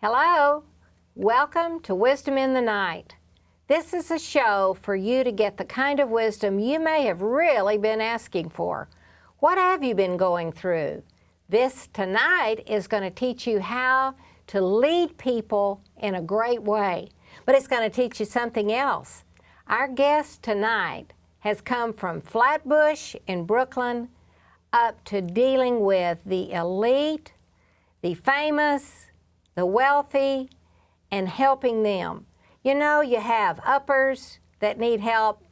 Hello, welcome to Wisdom in the Night. This is a show for you to get the kind of wisdom you may have really been asking for. What have you been going through? This tonight is going to teach you how to lead people in a great way, but it's going to teach you something else. Our guest tonight has come from Flatbush in Brooklyn up to dealing with the elite, the famous, the wealthy, and helping them. You know, you have uppers that need help.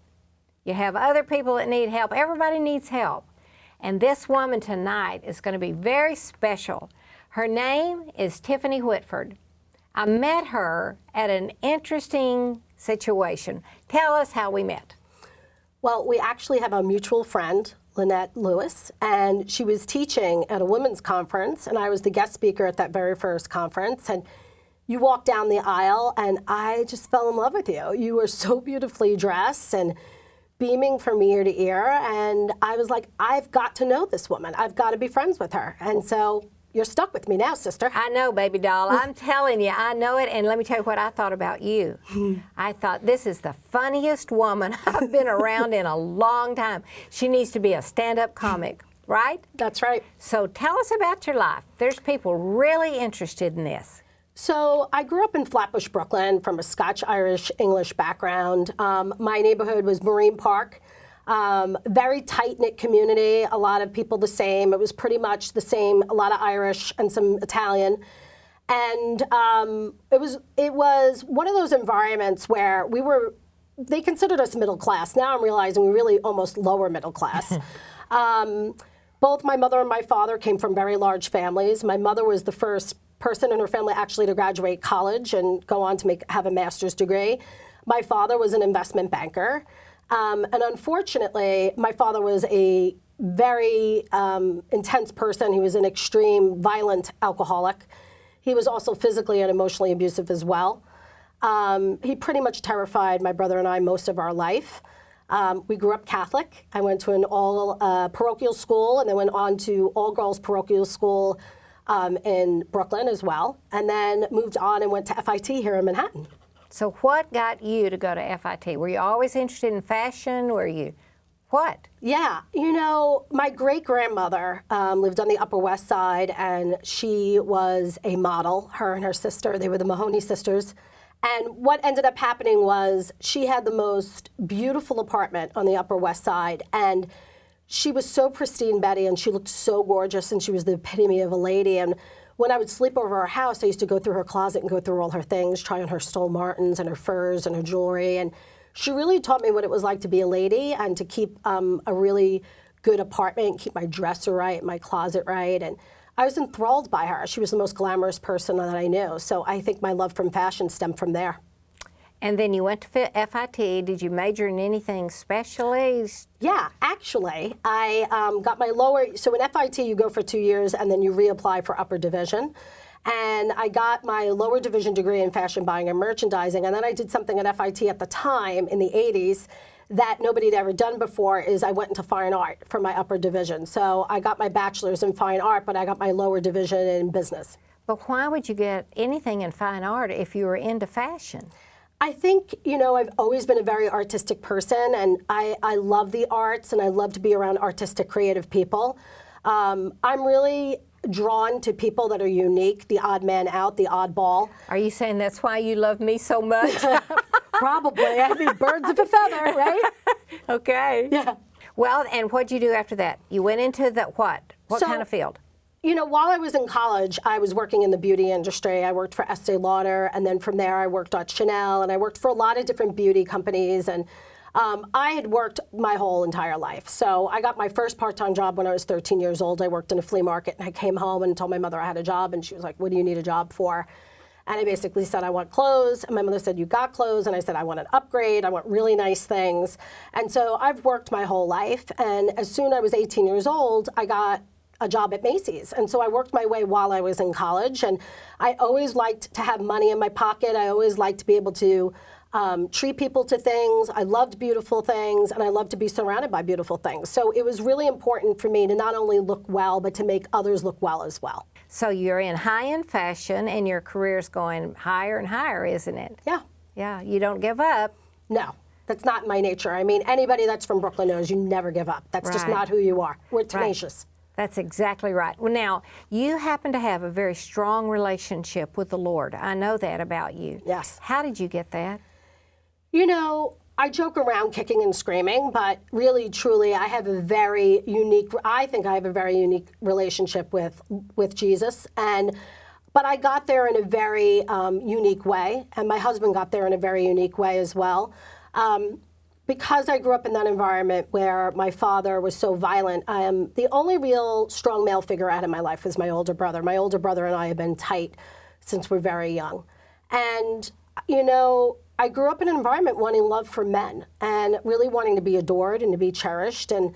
You have other people that need help. Everybody needs help. And this woman tonight is going to be very special. Her name is Tiffany Whitford. I met her at an interesting situation. Tell us how we met. Well, we actually have a mutual friend, Lynette Lewis, and she was teaching at a women's conference, and I was the guest speaker at that very first conference. And you walked down the aisle, and I just fell in love with you. You were so beautifully dressed and beaming from ear to ear, and I was like, I've got to know this woman. I've got to be friends with her. And so you're stuck with me now, sister. I know, baby doll. I'm telling you, I know it. And let me tell you what I thought about you. I thought, this is the funniest woman I've been around in a long time. She needs to be a stand-up comic, right? That's right. So tell us about your life. There's people really interested in this. So I grew up in Flatbush, Brooklyn, from a Scotch-Irish-English background. My neighborhood was Marine Park. Very tight-knit community, a lot of people the same. It was pretty much the same, a lot of Irish and some Italian. And it was one of those environments where they considered us middle class. Now I'm realizing we're really almost lower middle class. Both my mother and my father came from very large families. My mother was the first person in her family actually to graduate college and go on to have a master's degree. My father was an investment banker. And unfortunately, my father was a very intense person. He was an extreme, violent alcoholic. He was also physically and emotionally abusive as well. He pretty much terrified my brother and I most of our life. We grew up Catholic. I went to an all parochial school and then went on to all-girls parochial school in Brooklyn as well, and then moved on and went to FIT here in Manhattan. So what got you to go to FIT? Were you always interested in fashion? What? Yeah, you know, my great-grandmother lived on the Upper West Side, and she was a model, her and her sister. They were the Mahoney sisters. And what ended up happening was she had the most beautiful apartment on the Upper West Side, and she was so pristine, Betty, and she looked so gorgeous, and she was the epitome of a lady. And when I would sleep over her house, I used to go through her closet and go through all her things, try on her Stole Martens and her furs and her jewelry. And she really taught me what it was like to be a lady and to keep a really good apartment, keep my dresser right, my closet right. And I was enthralled by her. She was the most glamorous person that I knew. So I think my love from fashion stemmed from there. And then you went to FIT. Did you major in anything specially? Yeah, actually, I got my lower, so in FIT you go for 2 years and then you reapply for upper division. And I got my lower division degree in fashion buying and merchandising. And then I did something at FIT at the time in the 80s that nobody had ever done before, is I went into fine art for my upper division. So I got my bachelor's in fine art, but I got my lower division in business. But why would you get anything in fine art if you were into fashion? I think, you know, I've always been a very artistic person, and I love the arts, and I love to be around artistic, creative people. I'm really drawn to people that are unique, the odd man out, the oddball. Are you saying that's why you love me so much? Probably. I mean, birds of a feather, right? Okay. Yeah. Well, and what'd you do after that? You went into the what? What kind of field? You know, while I was in college, I was working in the beauty industry. I worked for Estee Lauder, and then from there I worked at Chanel, and I worked for a lot of different beauty companies, and I had worked my whole entire life. So I got my first part-time job when I was 13 years old. I worked in a flea market, and I came home and told my mother I had a job, and she was like, what do you need a job for? And I basically said, I want clothes. And my mother said, you got clothes. And I said, I want an upgrade. I want really nice things. And so I've worked my whole life. And as soon as I was 18 years old, I got a job at Macy's. And so I worked my way while I was in college. And I always liked to have money in my pocket. I always liked to be able to treat people to things. I loved beautiful things, and I loved to be surrounded by beautiful things. So it was really important for me to not only look well, but to make others look well as well. So you're in high-end fashion, and your career's going higher and higher, isn't it? Yeah. Yeah, you don't give up. No, that's not my nature. I mean, anybody that's from Brooklyn knows you never give up. That's just not who you are. We're tenacious. That's exactly right. Well, now, you happen to have a very strong relationship with the Lord. I know that about you. Yes. How did you get that? You know, I joke around kicking and screaming, but really, truly, I have a very unique, I think I have a very unique relationship with Jesus. But I got there in a very unique way, and my husband got there in a very unique way as well. Because I grew up in that environment where my father was so violent, the only real strong male figure I had in my life was my older brother. My older brother and I have been tight since we're very young. And, you know, I grew up in an environment wanting love for men and really wanting to be adored and to be cherished. And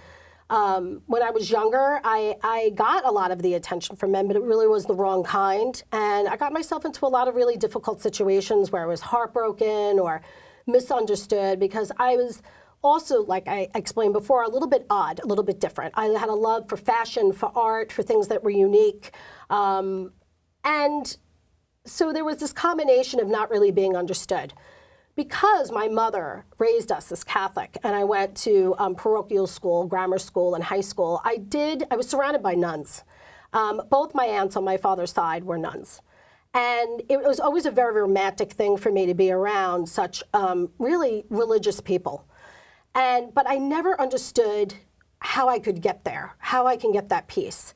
when I was younger, I got a lot of the attention from men, but it really was the wrong kind. And I got myself into a lot of really difficult situations where I was heartbroken or misunderstood because I was also, like I explained before, a little bit odd, a little bit different. I had a love for fashion, for art, for things that were unique. And so there was this combination of not really being understood. Because my mother raised us as Catholic, and I went to parochial school, grammar school, and high school, I was surrounded by nuns. Both my aunts on my father's side were nuns. And it was always a very romantic thing for me to be around such really religious people. But I never understood how I could get there, how I can get that peace.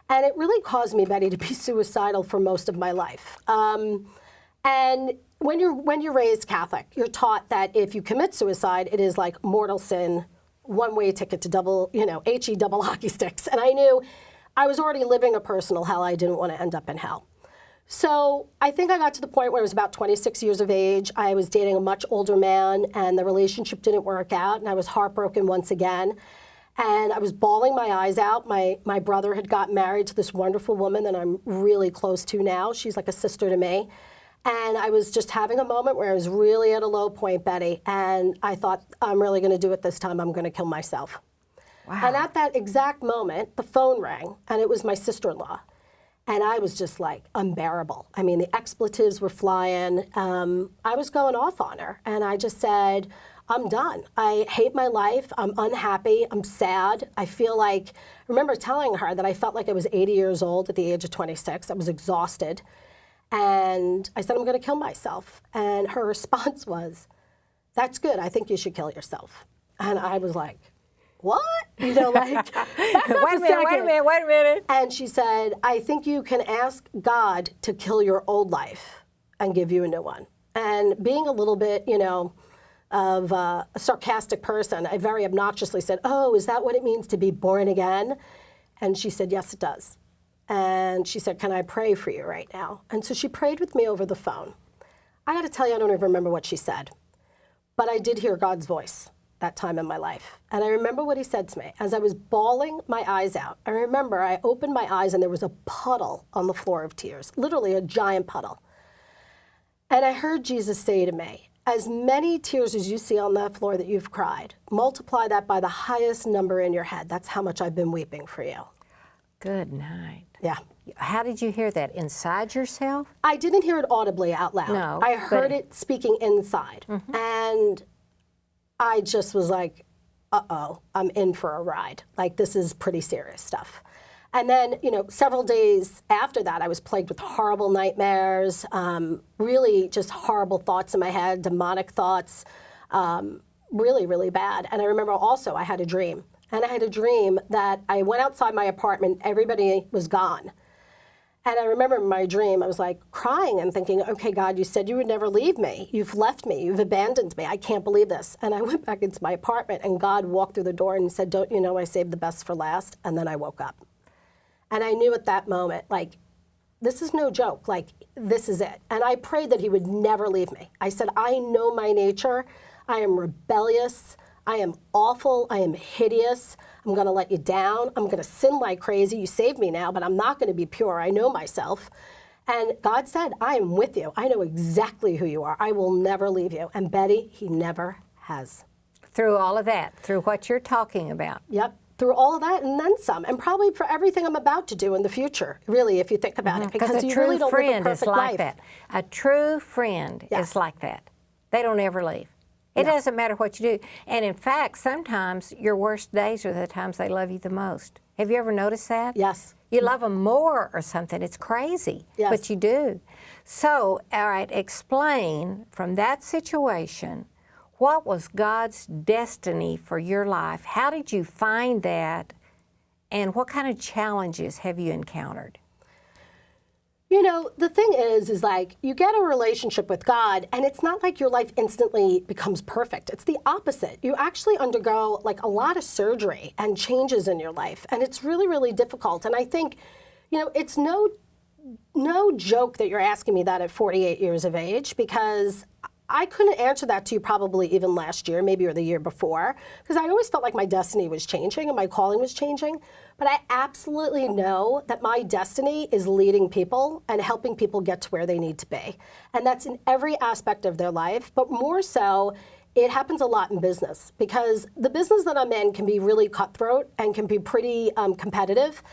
And it really caused me, Betty, to be suicidal for most of my life. And when you're raised Catholic, you're taught that if you commit suicide, it is like mortal sin, one-way ticket to double hockey sticks. And I knew I was already living a personal hell. I didn't want to end up in hell. So I think I got to the point where I was about 26 years of age. I was dating a much older man, and the relationship didn't work out, and I was heartbroken once again. And I was bawling my eyes out. My brother had gotten married to this wonderful woman that I'm really close to now. She's like a sister to me. And I was just having a moment where I was really at a low point, Betty, and I thought, I'm really going to do it this time. I'm going to kill myself. Wow. And at that exact moment, the phone rang, and it was my sister-in-law. And I was just like unbearable. I mean, the expletives were flying. I was going off on her. And I just said, I'm done. I hate my life. I'm unhappy. I'm sad. I feel like, I remember telling her that I felt like I was 80 years old at the age of 26. I was exhausted. And I said, I'm going to kill myself. And her response was, that's good. I think you should kill yourself. And I was like, what? You know, like, back up wait a minute. And she said, I think you can ask God to kill your old life and give you a new one. And being a little bit, you know, of a sarcastic person, I very obnoxiously said, oh, is that what it means to be born again? And she said, yes, it does. And she said, can I pray for you right now? And so she prayed with me over the phone. I got to tell you, I don't even remember what she said. But I did hear God's voice that time in my life. And I remember what he said to me. As I was bawling my eyes out, I remember I opened my eyes and there was a puddle on the floor of tears, literally a giant puddle. And I heard Jesus say to me, as many tears as you see on that floor that you've cried, multiply that by the highest number in your head. That's how much I've been weeping for you. Good night. Yeah. How did you hear that? Inside yourself? I didn't hear it audibly out loud. No. I heard it speaking inside. Mm-hmm. And I just was like, uh-oh, I'm in for a ride. Like, this is pretty serious stuff. And then, you know, several days after that, I was plagued with horrible nightmares, really just horrible thoughts in my head, demonic thoughts, really, really bad. And I remember also I had a dream. And I had a dream that I went outside my apartment, everybody was gone. And I remember in my dream, I was like crying and thinking, okay, God, you said you would never leave me. You've left me. You've abandoned me. I can't believe this. And I went back into my apartment and God walked through the door and said, don't you know I saved the best for last? And then I woke up. And I knew at that moment, like, this is no joke. Like, this is it. And I prayed that he would never leave me. I said, I know my nature. I am rebellious. I am awful. I am hideous. I'm going to let you down. I'm going to sin like crazy. You saved me now, but I'm not going to be pure. I know myself. And God said, I am with you. I know exactly who you are. I will never leave you. And Betty, he never has. Through all of that, through what you're talking about. Yep. Through all of that and then some, and probably for everything I'm about to do in the future, really, if you think about it, because you really don't live a perfect life. That. A true friend is like that. They don't ever leave. It doesn't matter what you do. And in fact, sometimes your worst days are the times they love you the most. Have you ever noticed that? Yes. You love them more or something. It's crazy, Yes. but you do. So, all right, explain from that situation, what was God's destiny for your life? How did you find that? And what kind of challenges have you encountered? You know, the thing is like you get a relationship with God and it's not like your life instantly becomes perfect. It's the opposite. You actually undergo like a lot of surgery and changes in your life. And it's really, really difficult. And I think, you know, it's no joke that you're asking me that at 48 years of age, because I couldn't answer that to you probably even last year, maybe or the year before, because I always felt like my destiny was changing and my calling was changing. But I absolutely know that my destiny is leading people and helping people get to where they need to be. And that's in every aspect of their life, but more so, it happens a lot in business, because the business that I'm in can be really cutthroat and can be pretty competitive.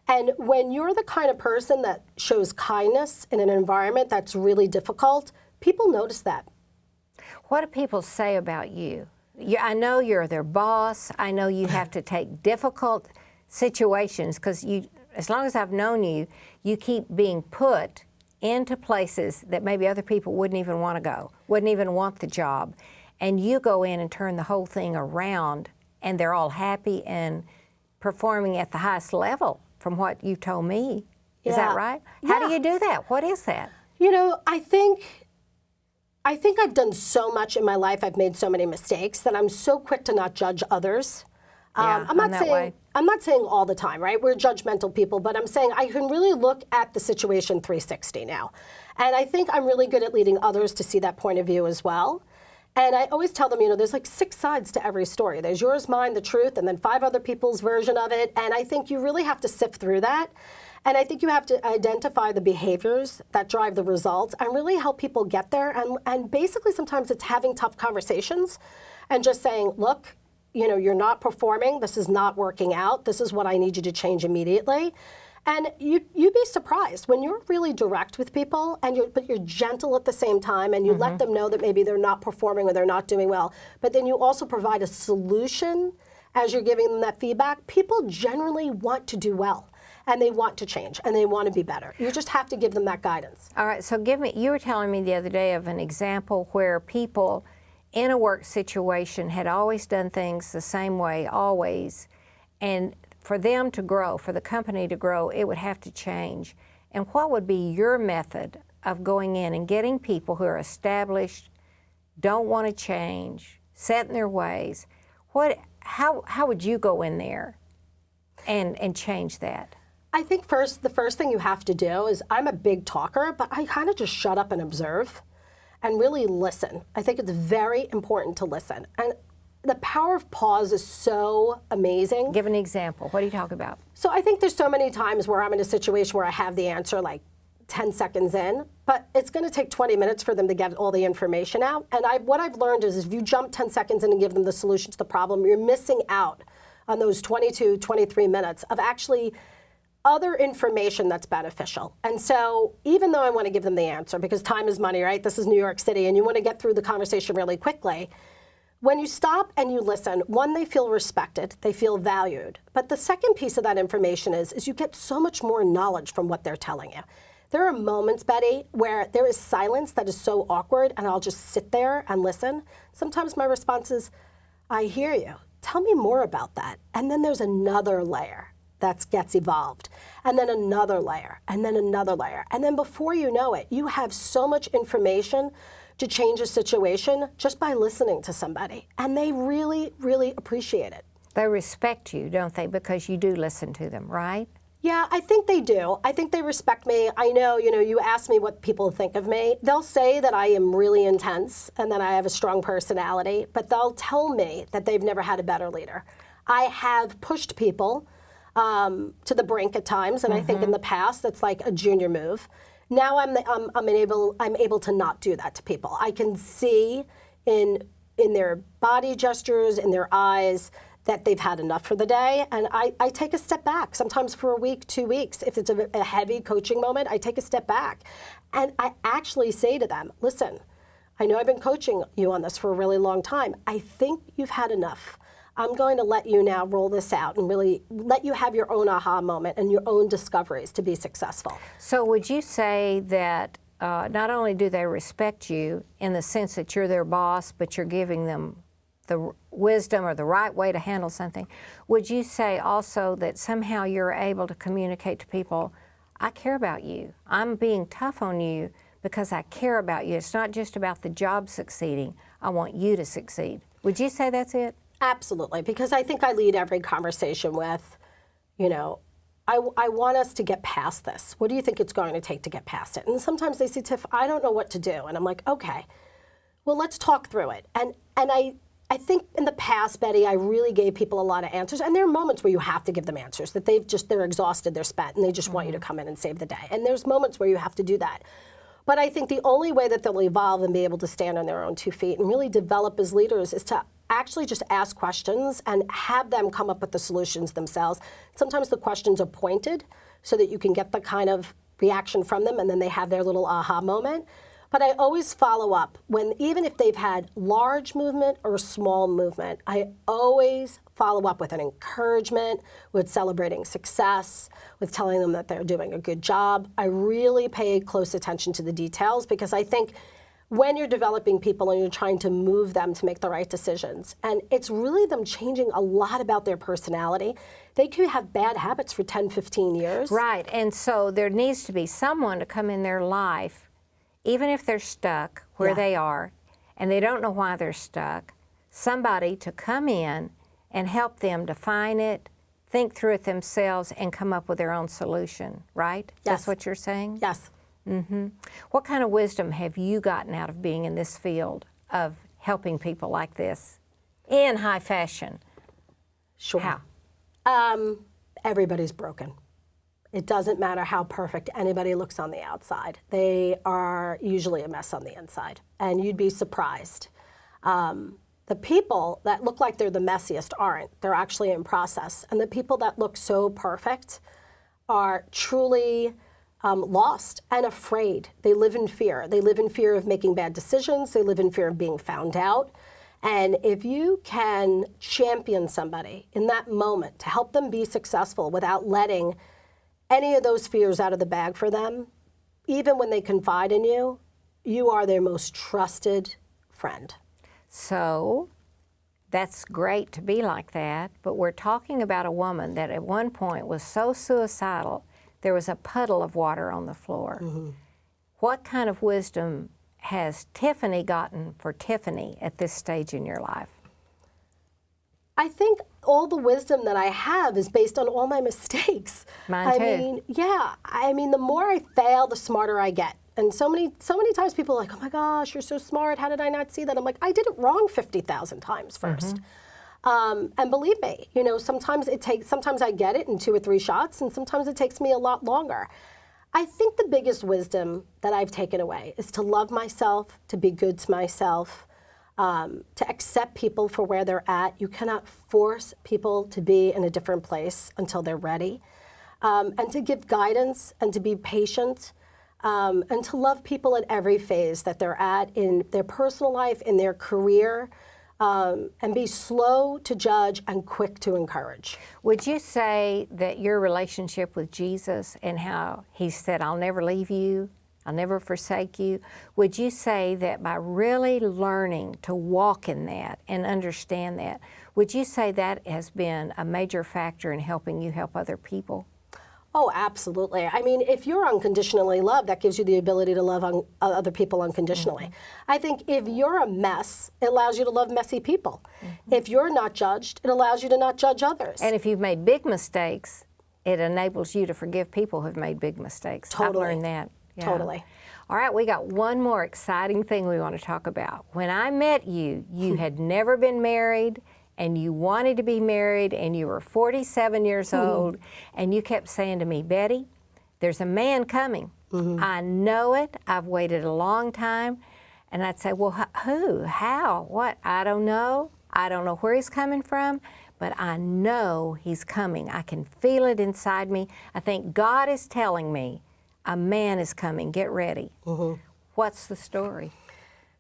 And when you're the kind of person that shows kindness in an environment that's really difficult, people notice that. What do people say about you? I know you're their boss. I know you have to take difficult situations, because as long as I've known you, you keep being put into places that maybe other people wouldn't even want to go, wouldn't even want the job. And you go in and turn the whole thing around, and they're all happy and performing at the highest level from what you told me. Is that right? How do you do that? What is that? You know, I think I've done so much in my life. I've made so many mistakes that I'm so quick to not judge others. I'm not saying all the time, right? We're judgmental people, but I'm saying I can really look at the situation 360 now. And I think I'm really good at leading others to see that point of view as well. And I always tell them, you know, there's like 6 sides to every story. There's yours, mine, the truth, and then 5 other people's version of it. And I think you really have to sift through that. And I think you have to identify the behaviors that drive the results and really help people get there. And basically sometimes it's having tough conversations and just saying, look, you know, you're not performing. This is not working out. This is what I need you to change immediately. And you'd be surprised when you're really direct with people, but you're gentle at the same time, and you let them know that maybe they're not performing or they're not doing well. But then you also provide a solution as you're giving them that feedback. People generally want to do well, and they want to change, and they want to be better. You just have to give them that guidance. All right, so you were telling me the other day of an example where people in a work situation had always done things the same way, always, and for them to grow, for the company to grow, it would have to change. And what would be your method of going in and getting people who are established, don't want to change, set in their ways? How would you go in there and change that? I think the first thing you have to do is, I'm a big talker, but I kind of just shut up and observe and really listen. I think it's very important to listen. And the power of pause is so amazing. Give an example. What are you talking about? So I think there's so many times where I'm in a situation where I have the answer like 10 seconds in, but it's going to take 20 minutes for them to get all the information out. And what I've learned is if you jump 10 seconds in and give them the solution to the problem, you're missing out on those 22, 23 minutes of actually other information that's beneficial. And so even though I want to give them the answer, because time is money, right? This is New York City, and you want to get through the conversation really quickly. When you stop and you listen, one, they feel respected, they feel valued. But the second piece of that information is you get so much more knowledge from what they're telling you. There are moments, Betty, where there is silence that is so awkward, and I'll just sit there and listen. Sometimes my response is, I hear you. Tell me more about that. And then there's another layer that gets evolved, and then another layer, and then another layer. And then before you know it, you have so much information to change a situation just by listening to somebody. And they really, really appreciate it. They respect you, don't they? Because you do listen to them, right? Yeah, I think they do. I think they respect me. I know, you ask me what people think of me. They'll say that I am really intense and that I have a strong personality, but they'll tell me that they've never had a better leader. I have pushed people to the brink at times, and I think in the past that's like a junior move. Now I'm able to not do that to people. I can see in their body gestures, in their eyes, that they've had enough for the day, and I take a step back, sometimes for a week, 2 weeks. If it's a heavy coaching moment, I take a step back. And I actually say to them, listen, I know I've been coaching you on this for a really long time. I think you've had enough. I'm going to let you now roll this out and really let you have your own aha moment and your own discoveries to be successful. So would you say that not only do they respect you in the sense that you're their boss, but you're giving them the wisdom or the right way to handle something, would you say also that somehow you're able to communicate to people, I care about you. I'm being tough on you because I care about you. It's not just about the job succeeding. I want you to succeed. Would you say that's it? Absolutely, because I think I lead every conversation with, you know, I want us to get past this. What do you think it's going to take to get past it? And sometimes they say, Tiff, I don't know what to do. And I'm like, okay, well, let's talk through it. And I think in the past, Betty, I really gave people a lot of answers. And there are moments where you have to give them answers, that they're exhausted, they're spent, and they just want you to come in and save the day. And there's moments where you have to do that. But I think the only way that they'll evolve and be able to stand on their own 2 feet and really develop as leaders is to actually just ask questions and have them come up with the solutions themselves. Sometimes the questions are pointed so that you can get the kind of reaction from them, and then they have their little aha moment. But I always follow up even if they've had large movement or small movement, I always follow up with an encouragement, with celebrating success, with telling them that they're doing a good job. I really pay close attention to the details, because I think when you're developing people and you're trying to move them to make the right decisions, and it's really them changing a lot about their personality. They could have bad habits for 10, 15 years. Right, and so there needs to be someone to come in their life, even if they're stuck where they are and they don't know why they're stuck, somebody to come in and help them define it, think through it themselves, and come up with their own solution, right? Yes. That's what you're saying? Yes. Mm-hmm. What kind of wisdom have you gotten out of being in this field of helping people like this in high fashion? Sure. How? Everybody's broken. It doesn't matter how perfect anybody looks on the outside. They are usually a mess on the inside, and you'd be surprised. The people that look like they're the messiest aren't. They're actually in process. And the people that look so perfect are truly lost and afraid. They live in fear. They live in fear of making bad decisions. They live in fear of being found out. And if you can champion somebody in that moment to help them be successful without letting any of those fears out of the bag for them, even when they confide in you, you are their most trusted friend. So that's great to be like that, but we're talking about a woman that at one point was so suicidal, there was a puddle of water on the floor. Mm-hmm. What kind of wisdom has Tiffany gotten for Tiffany at this stage in your life? I think all the wisdom that I have is based on all my mistakes. Mine too. I mean, the more I fail, the smarter I get. And so many times people are like, oh my gosh, you're so smart. How did I not see that? I'm like, I did it wrong 50,000 times first. Mm-hmm. And believe me, you know, sometimes I get it in 2 or 3 shots, and sometimes it takes me a lot longer. I think the biggest wisdom that I've taken away is to love myself, to be good to myself, to accept people for where they're at. You cannot force people to be in a different place until they're ready. And to give guidance and to be patient, and to love people at every phase that they're at in their personal life, in their career, and be slow to judge and quick to encourage. Would you say that your relationship with Jesus and how he said, I'll never leave you, I'll never forsake you, would you say that by really learning to walk in that and understand that, would you say that has been a major factor in helping you help other people? Oh, absolutely. I mean, if you're unconditionally loved, that gives you the ability to love other people unconditionally. Mm-hmm. I think if you're a mess, it allows you to love messy people. Mm-hmm. If you're not judged, it allows you to not judge others. And if you've made big mistakes, it enables you to forgive people who've made big mistakes. Totally. I've learned that. Yeah. Totally. All right, we got one more exciting thing we want to talk about. When I met you, you had never been married, and you wanted to be married, and you were 47 years old, and you kept saying to me, Betty, there's a man coming. I know it. I've waited a long time. And I'd say, well, who, how, what? I don't know. I don't know where he's coming from, but I know he's coming. I can feel it inside me. I think God is telling me a man is coming. Get ready. What's the story?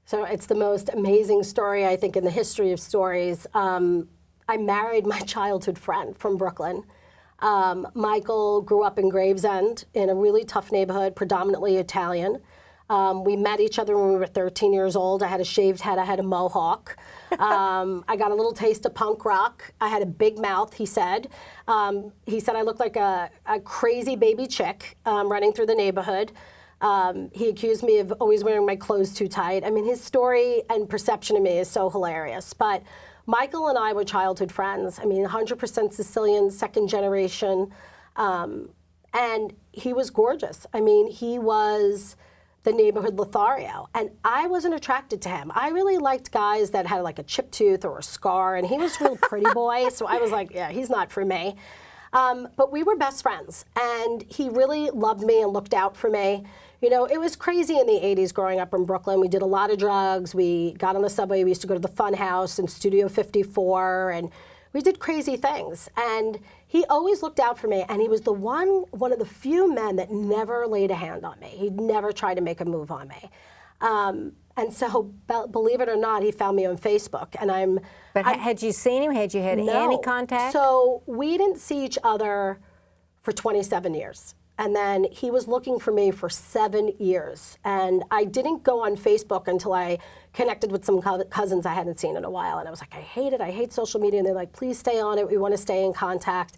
So it's the most amazing story, I think, in the history of stories. I married my childhood friend from Brooklyn. Michael grew up in Gravesend in a really tough neighborhood, predominantly Italian. We met each other when we were 13 years old. I had a shaved head. I had a mohawk. I got a little taste of punk rock. I had a big mouth, he said. He said I looked like a crazy baby chick running through the neighborhood. He accused me of always wearing my clothes too tight. I mean, his story and perception of me is so hilarious. But Michael and I were childhood friends. I mean, 100% Sicilian, second generation. And he was gorgeous. I mean, he was the neighborhood Lothario. And I wasn't attracted to him. I really liked guys that had like a chipped tooth or a scar, and he was a real pretty boy, so I was like, yeah, he's not for me. But we were best friends, and he really loved me and looked out for me. You know, it was crazy in the 80s growing up in Brooklyn. We did a lot of drugs. We got on the subway. We used to go to the Fun House in Studio 54, and we did crazy things. And he always looked out for me, and he was the one of the few men that never laid a hand on me. He'd never tried to make a move on me. And so, believe it or not, he found me on Facebook, and But had you seen him? Had you had any contact? So we didn't see each other for 27 years. And then he was looking for me for 7 years. And I didn't go on Facebook until I connected with some cousins I hadn't seen in a while. And I was like, I hate social media. And they're like, please stay on it. We want to stay in contact.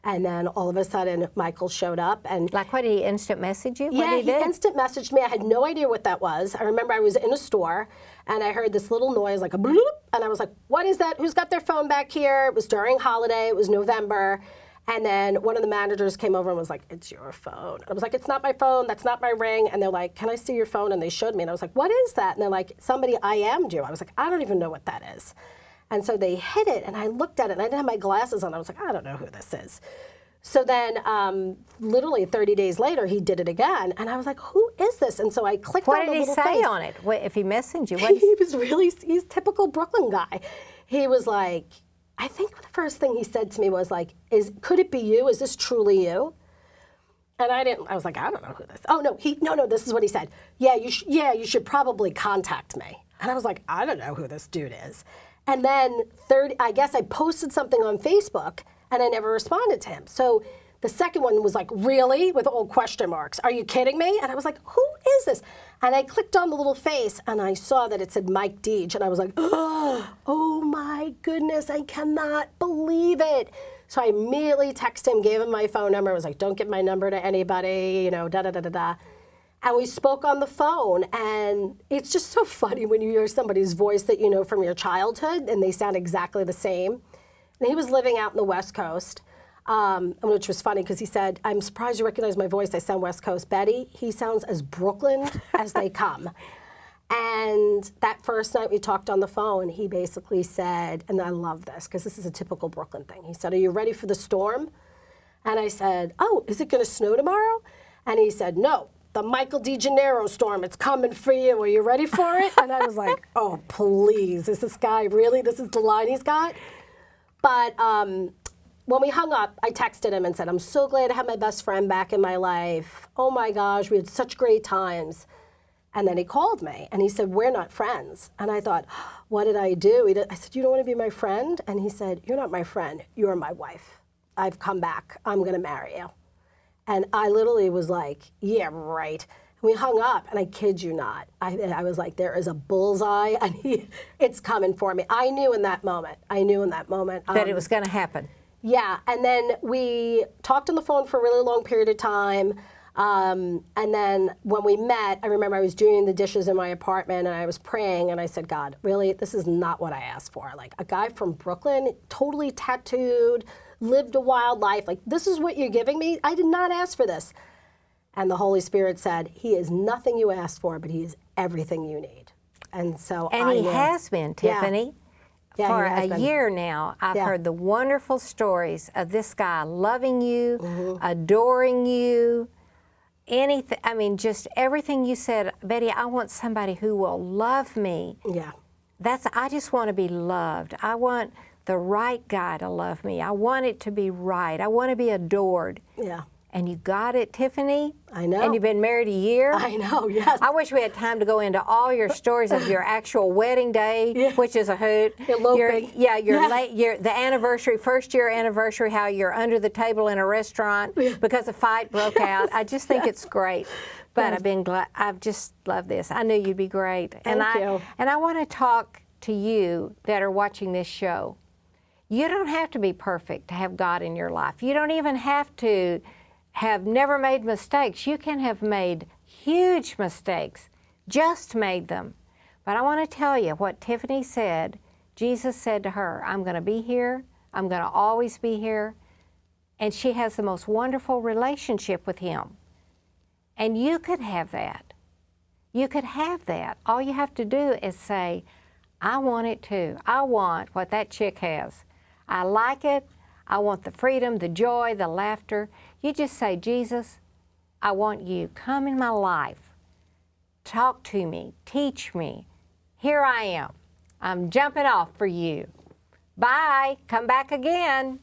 And then all of a sudden, Michael showed up. And like, what, did he instant message you? Yeah, he instant messaged me. I had no idea what that was. I remember I was in a store, and I heard this little noise, like a bloop. And I was like, what is that? Who's got their phone back here? It was during holiday. It was November. And then one of the managers came over and was like, it's your phone. And I was like, it's not my phone. That's not my ring. And they're like, can I see your phone? And they showed me. And I was like, what is that? And they're like, somebody IM'd you. I was like, I don't even know what that is. And so they hid it. And I looked at it. And I didn't have my glasses on. I was like, I don't know who this is. So then literally 30 days later, he did it again. And I was like, who is this? And so I clicked on the little face. What did he say on it? If he messaged you? He's a typical Brooklyn guy. He was like, I think the first thing he said to me was like, could it be you? Is this truly you? And I was like, I don't know who this is. Oh, no, this is what he said. Yeah, you should probably contact me. And I was like, I don't know who this dude is. And then I guess I posted something on Facebook, and I never responded to him. So the second one was like, really? With all question marks. Are you kidding me? And I was like, who is this? And I clicked on the little face, and I saw that it said Mike Deej, and I was like, oh my goodness, I cannot believe it. So I immediately texted him, gave him my phone number. I was like, don't give my number to anybody, you know, da-da-da-da-da. And we spoke on the phone, and it's just so funny when you hear somebody's voice that you know from your childhood, and they sound exactly the same. And he was living out in the West Coast, which was funny because he said, I'm surprised you recognize my voice. I sound West Coast. Betty, he sounds as Brooklyn as they come. And that first night we talked on the phone, he basically said, and I love this because this is a typical Brooklyn thing. He said, are you ready for the storm? And I said, oh, is it going to snow tomorrow? And he said, no, the Michael DeGennaro storm. It's coming for you. Are you ready for it? And I was like, oh, please. Is this guy really? This is the line he's got? But when we hung up, I texted him and said, I'm so glad to have my best friend back in my life. Oh my gosh, we had such great times. And then he called me and he said, we're not friends. And I thought, what did I do? I said, you don't want to be my friend? And he said, you're not my friend, you're my wife. I've come back, I'm gonna marry you. And I literally was like, yeah, right. We hung up, and I kid you not. I was like, there is a bullseye, and it's coming for me. I knew in that moment. That it was going to happen. Yeah, and then we talked on the phone for a really long period of time. And then when we met, I remember I was doing the dishes in my apartment, and I was praying, and I said, God, really, this is not what I asked for. Like, a guy from Brooklyn, totally tattooed, lived a wild life. Like, this is what you're giving me? I did not ask for this. And the Holy Spirit said, he is nothing you asked for, but he is everything you need. And so he has been, Tiffany. Yeah, for a year now, I've heard the wonderful stories of this guy loving you, adoring you. anything, I mean, just everything you said, Betty, I want somebody who will love me. Yeah. I just want to be loved. I want the right guy to love me. I want it to be right. I want to be adored. Yeah. And you got it, Tiffany? I know. And you've been married a year? I know, yes. I wish we had time to go into all your stories of your actual wedding day, which is a hoot. Eloping. The anniversary, first year anniversary, how you're under the table in a restaurant because a fight broke out. I just think it's great. But I've been glad. I've just loved this. I knew you'd be great. Thank you. And I want to talk to you that are watching this show. You don't have to be perfect to have God in your life. You don't even have to have never made mistakes. You can have made huge mistakes, just made them. But I want to tell you what Tiffany said. Jesus said to her, I'm going to be here. I'm going to always be here. And she has the most wonderful relationship with him. And you could have that. You could have that. All you have to do is say, I want it too. I want what that chick has. I like it. I want the freedom, the joy, the laughter. You just say, Jesus, I want you. Come in my life. Talk to me. Teach me. Here I am. I'm jumping off for you. Bye. Come back again.